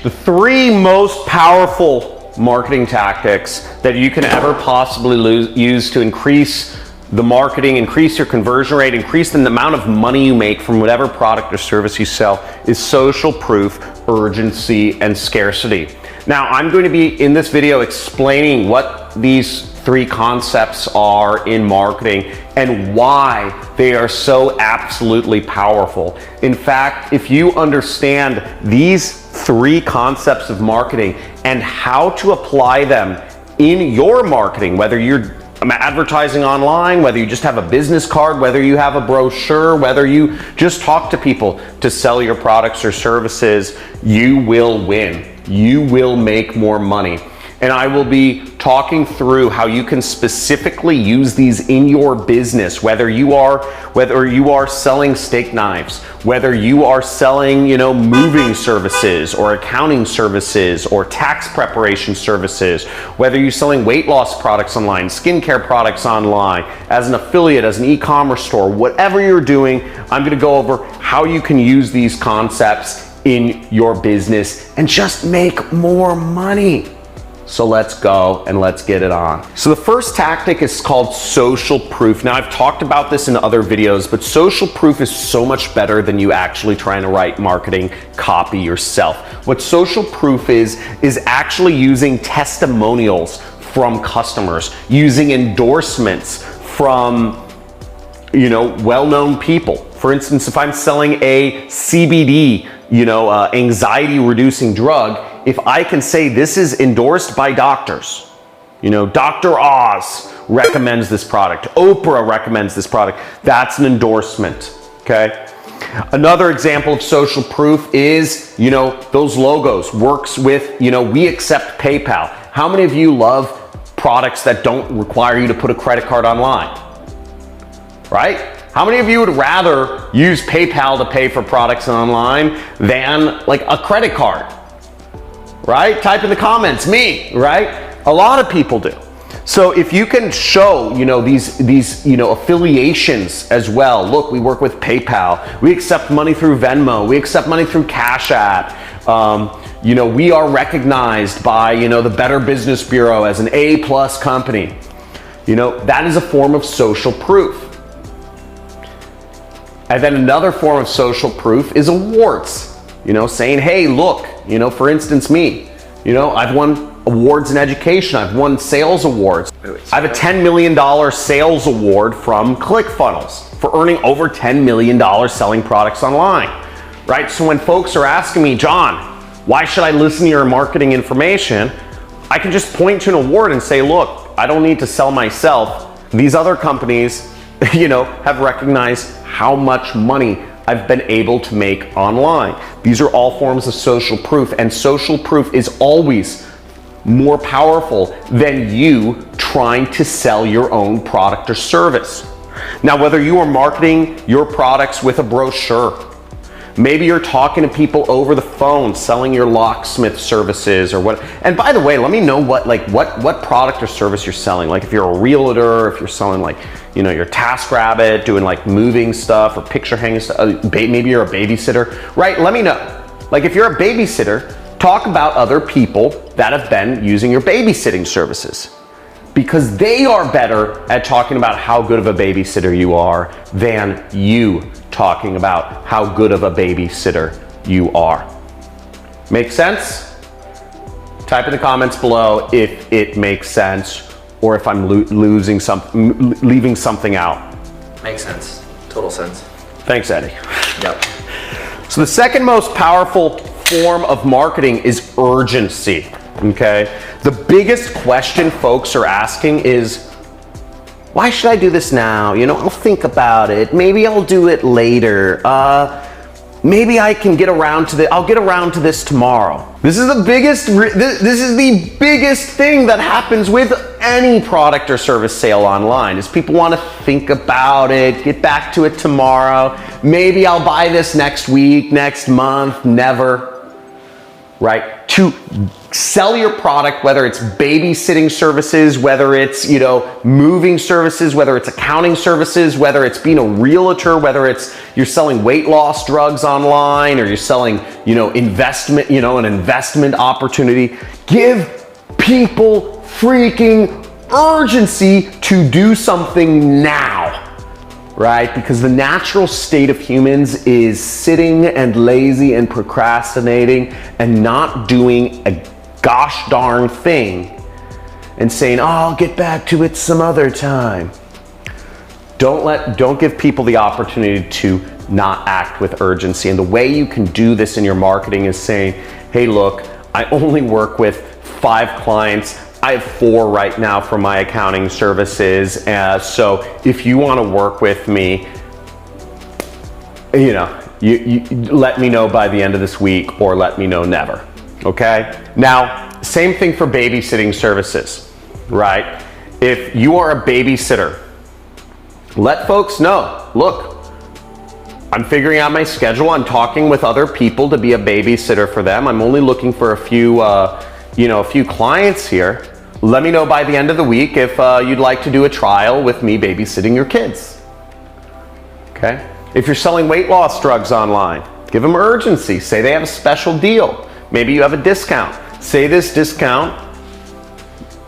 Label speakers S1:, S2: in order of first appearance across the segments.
S1: The three most powerful marketing tactics that you can ever possibly use to increase the marketing, increase your conversion rate, increase the amount of money you make from whatever product or service you sell is social proof, urgency, and scarcity. Now, I'm going to be in this video explaining what these three concepts are in marketing and why they are so absolutely powerful. In fact, if you understand these three concepts of marketing and how to apply them in your marketing, whether you're advertising online, whether you just have a business card, whether you have a brochure, whether you just talk to people to sell your products or services, you will win. You will make more money. And I will be talking through how you can specifically use these in your business, whether you are selling steak knives, whether you are selling, moving services or accounting services or tax preparation services, whether you're selling weight loss products online, skincare products online, as an affiliate, as an e-commerce store, whatever you're doing, I'm going to go over how you can use these concepts in your business and just make more money. So let's go and let's get it on. So the first tactic is called social proof. Now, I've talked about this in other videos, but social proof is so much better than you actually trying to write marketing copy yourself. What social proof is actually using testimonials from customers, using endorsements from, well-known people. For instance, if I'm selling a CBD, anxiety reducing drug, if I can say this is endorsed by doctors, Dr. Oz recommends this product, Oprah recommends this product, that's an endorsement, okay? Another example of social proof is, those logos, works with, we accept PayPal. How many of you love products that don't require you to put a credit card online, right? How many of you would rather use PayPal to pay for products online than like a credit card? Right? Type in the comments, me, right? A lot of people do. So if you can show, these affiliations as well. Look, we work with PayPal. We accept money through Venmo. We accept money through Cash App. We are recognized by, the Better Business Bureau as an A+ company. That is a form of social proof. And then another form of social proof is awards. Saying, hey, look, for instance, me, I've won awards in education. I've won sales awards. I have a $10 million sales award from ClickFunnels for earning over $10 million selling products online, right? So when folks are asking me, John, why should I listen to your marketing information? I can just point to an award and say, look, I don't need to sell myself. These other companies, have recognized how much money I've been able to make online. These are all forms of social proof, and social proof is always more powerful than you trying to sell your own product or service. Now, whether you are marketing your products with a brochure, maybe you're talking to people over the phone, selling your locksmith services or what. And by the way, let me know what product or service you're selling. Like if you're a realtor, if you're selling your TaskRabbit, doing moving stuff or picture hanging stuff, maybe you're a babysitter, right? Let me know. Like if you're a babysitter, talk about other people that have been using your babysitting services, because they are better at talking about how good of a babysitter you are than you talking about how good of a babysitter you are. Make sense? Type in the comments below if it makes sense or if I'm leaving something out.
S2: Makes sense. Total sense.
S1: Thanks, Eddie.
S2: Yep.
S1: So the second most powerful form of marketing is urgency, okay? The biggest question folks are asking is, why should I do this now? I'll think about it. Maybe I'll do it later. Maybe I can get around to I'll get around to this tomorrow. This is the biggest thing that happens with any product or service sale online is people want to think about it, get back to it tomorrow. Maybe I'll buy this next week, next month, never. right? To sell your product, whether it's babysitting services, whether it's, moving services, whether it's accounting services, whether it's being a realtor, whether it's you're selling weight loss drugs online, or you're selling, investment, an investment opportunity. Give people freaking urgency to do something now. Right? Because the natural state of humans is sitting and lazy and procrastinating and not doing a gosh darn thing and saying, oh, I'll get back to it some other time. Don't give people the opportunity to not act with urgency. And the way you can do this in your marketing is saying, hey, look, I only work with 5 clients. I have 4 right now for my accounting services. So if you want to work with me, you let me know by the end of this week, or let me know never. Okay? Now, same thing for babysitting services, right? If you are a babysitter, let folks know, look, I'm figuring out my schedule. I'm talking with other people to be a babysitter for them. I'm only looking for a few clients here. Let me know by the end of the week if you'd like to do a trial with me babysitting your kids. Okay? If you're selling weight loss drugs online, give them urgency. Say they have a special deal. Maybe you have a discount. Say this discount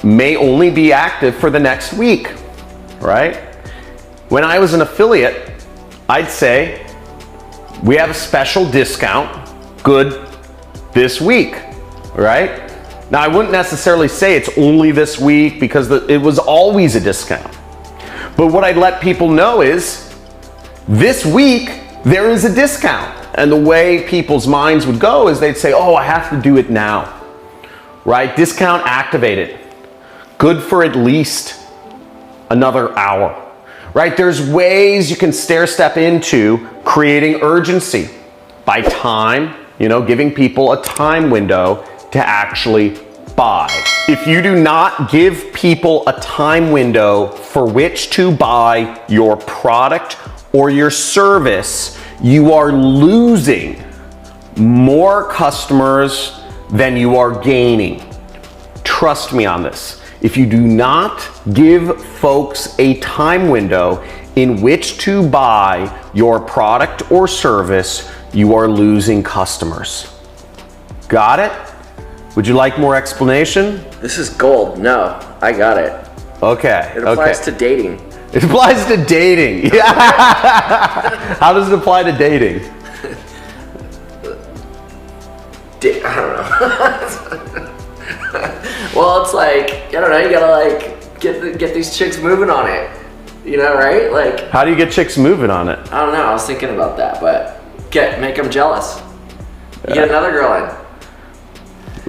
S1: may only be active for the next week, right? When I was an affiliate, I'd say, we have a special discount, good this week, right? Now, I wouldn't necessarily say it's only this week, because it was always a discount. But what I'd let people know is, this week, there is a discount. And the way people's minds would go is they'd say, oh, I have to do it now, right? Discount activated. Good for at least another hour, right? There's ways you can stair step into creating urgency by time, giving people a time window to actually buy. If you do not give people a time window for which to buy your product or your service, you are losing more customers than you are gaining. Trust me on this. If you do not give folks a time window in which to buy your product or service, you are losing customers. Got it? Would you like more explanation?
S2: This is gold. No, I got it.
S1: Okay.
S2: It applies to dating.
S1: It applies to dating. Yeah. How does it apply to dating?
S2: I don't know. Well, it's like, I don't know, you gotta get these chicks moving on it. Right? Like,
S1: how do you get chicks moving on it?
S2: I don't know. I was thinking about that, but make them jealous. You get another girl in.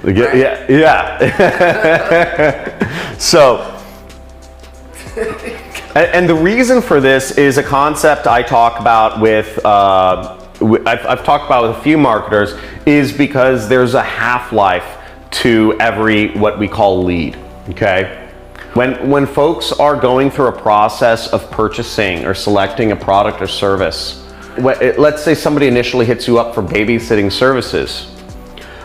S1: Right? Yeah. So, and the reason for this is a concept I talk about with, I've talked about with a few marketers, is because there's a half-life to every what we call lead, okay? When folks are going through a process of purchasing or selecting a product or service, let's say somebody initially hits you up for babysitting services.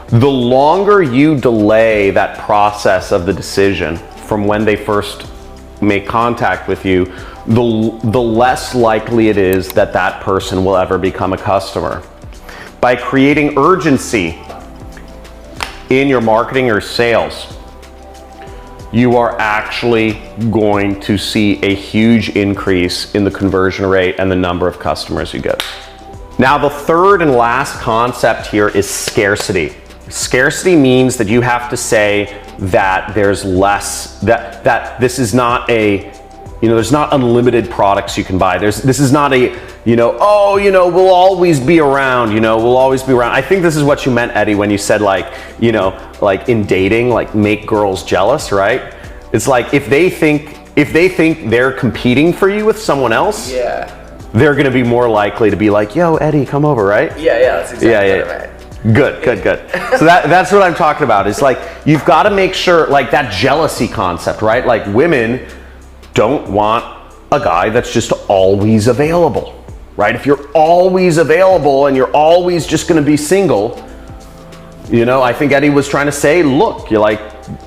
S1: The longer you delay that process of the decision from when they first make contact with you, the less likely it is that that person will ever become a customer. By creating urgency in your marketing or sales, you are actually going to see a huge increase in the conversion rate and the number of customers you get. Now, the third and last concept here is scarcity. Scarcity means that you have to say that there's less, that this is not a, there's not unlimited products you can buy. This is not a, we'll always be around, we'll always be around. I think this is what you meant, Eddie, when you said like in dating, like make girls jealous, right? It's like if they think they're competing for you with someone else,
S2: yeah,
S1: they're gonna be more likely to be like, yo, Eddie, come over, right?
S2: Yeah, that's exactly what I meant.
S1: Good. So that's what I'm talking about. It's like, you've got to make sure, like that jealousy concept, right? Like women don't want a guy that's just always available, right? If you're always available and you're always just going to be single, You know, I think Eddie was trying to say, look, you're like,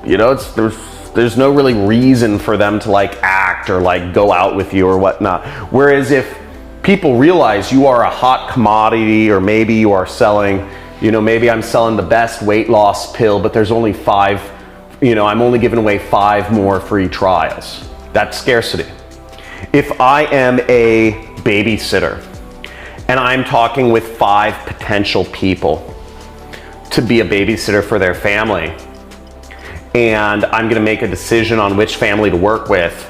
S1: you know, there's no really reason for them to like act or like go out with you or whatnot. Whereas if people realize you are a hot commodity, or maybe you are selling, you know, maybe I'm selling the best weight loss pill, but there's only 5, you know, I'm only giving away 5 more free trials. That's scarcity. If I am a babysitter and I'm talking with 5 potential people to be a babysitter for their family, and I'm gonna make a decision on which family to work with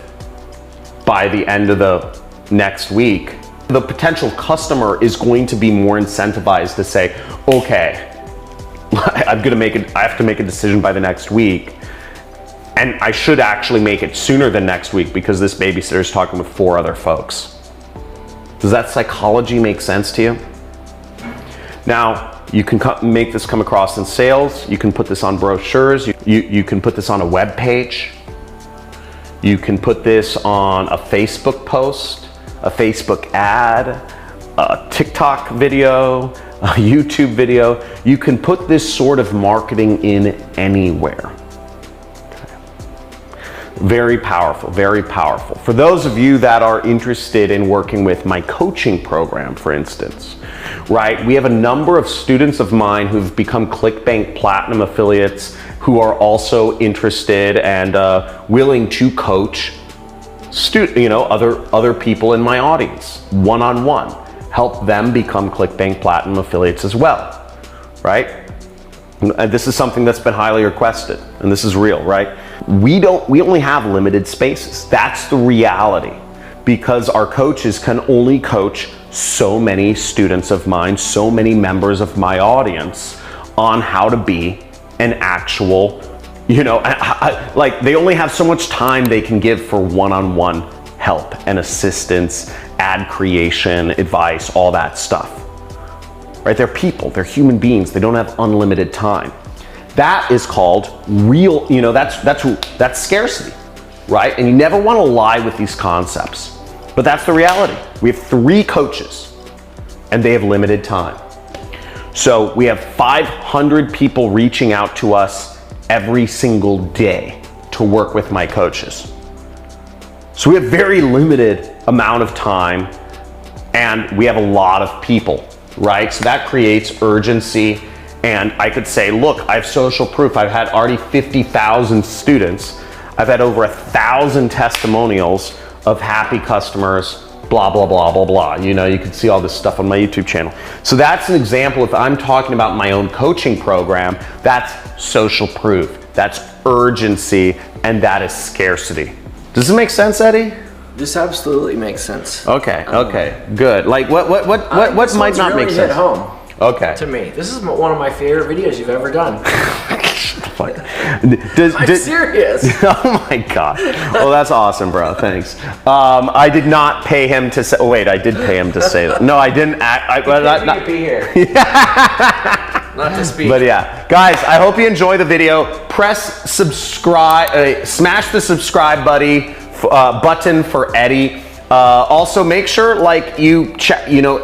S1: by the end of the next week, the potential customer is going to be more incentivized to say, okay, I have to make a decision by the next week, and I should actually make it sooner than next week because this babysitter is talking with 4 other folks. Does that psychology make sense to you? Now, you can make this come across in sales. You can put this on brochures. You can put this on a web page. You can put this on a Facebook post, a Facebook ad, a TikTok video, a YouTube video. You can put this sort of marketing in anywhere. Very powerful, very powerful. For those of you that are interested in working with my coaching program, for instance, right? We have a number of students of mine who've become ClickBank Platinum affiliates who are also interested and willing to coach other people in my audience, one-on-one, help them become ClickBank Platinum affiliates as well, right? And this is something that's been highly requested, and this is real, right? We only have limited spaces. That's the reality, because our coaches can only coach so many students of mine, so many members of my audience on how to be an actual, you know, like they only have so much time they can give for one-on-one help and assistance, ad creation, advice, all that stuff. Right? They're people, they're human beings. They don't have unlimited time. That is called real, you know, that's scarcity, right? And you never want to lie with these concepts, but that's the reality. We have 3 coaches and they have limited time. So we have 500 people reaching out to us every single day to work with my coaches. So we have very limited amount of time and we have a lot of people, right? So that creates urgency. And I could say, look, I have social proof. I've had already 50,000 students. I've had over 1,000 testimonials of happy customers, blah, blah, blah, blah, blah. You know, you can see all this stuff on my YouTube channel. So that's an example. If I'm talking about my own coaching program, that's social proof, that's urgency, and that is scarcity. Does it make sense, Eddie?
S2: This absolutely makes sense.
S1: Okay, okay, good. Like what might not make sense?
S2: Hit home.
S1: Okay.
S2: To me, this is one of my favorite videos you've ever done. I'm serious.
S1: Oh my God. Well, that's awesome, bro. Thanks. I did not pay him to say. Oh wait, I did pay him to say that. No, I didn't.
S2: Not be here. Not to speak.
S1: But yeah, guys, I hope you enjoy the video. Press subscribe. Smash the subscribe button for Eddie. Also make sure you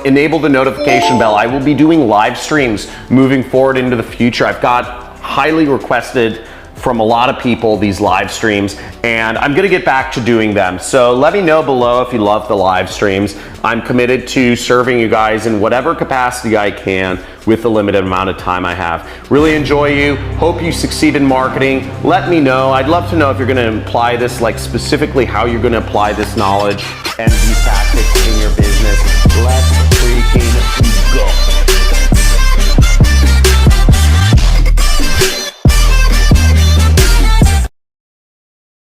S1: enable the notification bell. I will be doing live streams moving forward into the future. I've got highly requested from a lot of people these live streams, and I'm gonna get back to doing them. So let me know below if you love the live streams. I'm committed to serving you guys in whatever capacity I can with the limited amount of time I have. Really enjoy you. Hope you succeed in marketing. Let me know. I'd love to know if you're gonna apply this, specifically how you're gonna apply this knowledge and these tactics in your business.